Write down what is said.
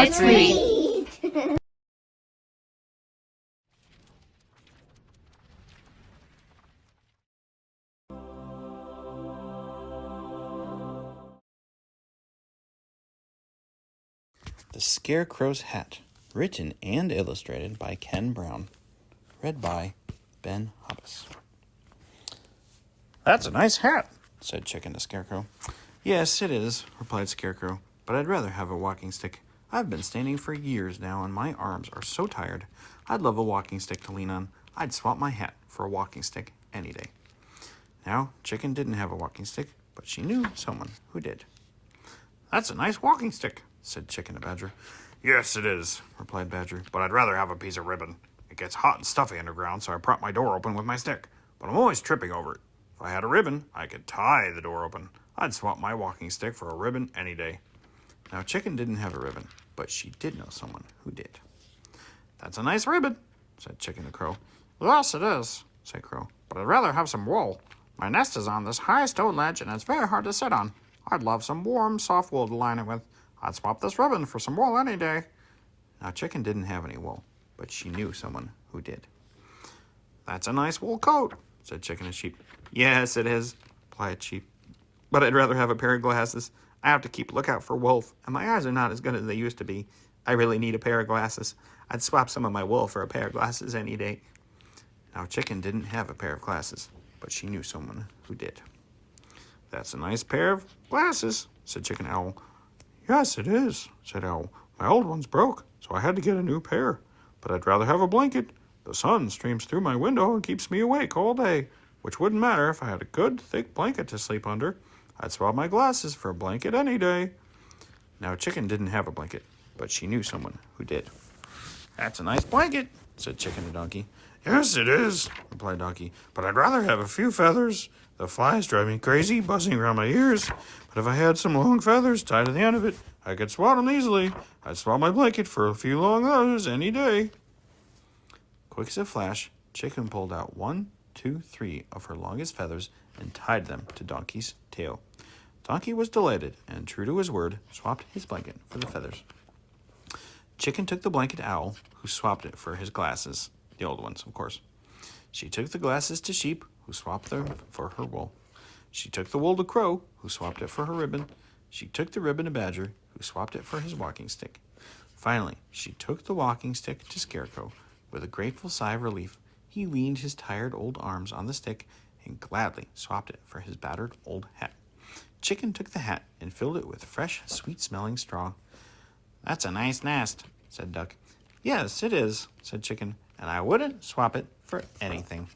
Let's read. The Scarecrow's Hat, written and illustrated by Ken Brown. Read by Ben Hobbs. "That's a nice hat," said Chicken to Scarecrow. "Yes, it is," replied Scarecrow, "but I'd rather have a walking stick. I've been standing for years now, and my arms are so tired. I'd love a walking stick to lean on. I'd swap my hat for a walking stick any day." Now, Chicken didn't have a walking stick, but she knew someone who did. "That's a nice walking stick," said Chicken to Badger. "Yes, it is," replied Badger, "but I'd rather have a piece of ribbon. It gets hot and stuffy underground, so I prop my door open with my stick, but I'm always tripping over it. If I had a ribbon, I could tie the door open. I'd swap my walking stick for a ribbon any day." Now, Chicken didn't have a ribbon, but she did know someone who did. "That's a nice ribbon," said Chicken to Crow. "Yes, it is," said Crow, "but I'd rather have some wool. My nest is on this high stone ledge, and it's very hard to sit on. I'd love some warm, soft wool to line it with. I'd swap this ribbon for some wool any day." Now, Chicken didn't have any wool, but she knew someone who did. "That's a nice wool coat," said Chicken to Sheep. "Yes, it is," replied Sheep, "but I'd rather have a pair of glasses. I have to keep lookout for wolf, and my eyes are not as good as they used to be. I really need a pair of glasses. I'd swap some of my wool for a pair of glasses any day." Now, Chicken didn't have a pair of glasses, but she knew someone who did. "That's a nice pair of glasses," said Chicken Owl. "Yes, it is," said Owl. "My old one's broke, so I had to get a new pair. But I'd rather have a blanket. The sun streams through my window and keeps me awake all day, which wouldn't matter if I had a good, thick blanket to sleep under. I'd swap my glasses for a blanket any day." Now, Chicken didn't have a blanket, but she knew someone who did. "That's a nice blanket," said Chicken to Donkey. "Yes, it is," replied Donkey, "but I'd rather have a few feathers. The flies drive me crazy, buzzing around my ears. But if I had some long feathers tied to the end of it, I could swat them easily. I'd swap my blanket for a few long those any day." Quick as a flash, Chicken pulled out 1, 2, 3 of her longest feathers and tied them to Donkey's tail. Donkey was delighted, and true to his word, swapped his blanket for the feathers. Chicken took the blanket to Owl, who swapped it for his glasses, the old ones, of course. She took the glasses to Sheep, who swapped them for her wool. She took the wool to Crow, who swapped it for her ribbon. She took the ribbon to Badger, who swapped it for his walking stick. Finally, she took the walking stick to Scarecrow. With a grateful sigh of relief, he leaned his tired old arms on the stick and gladly swapped it for his battered old hat. Chicken took the hat and filled it with fresh, sweet-smelling straw. "That's a nice nest," said Duck. "Yes, it is," said Chicken, "and I wouldn't swap it for anything."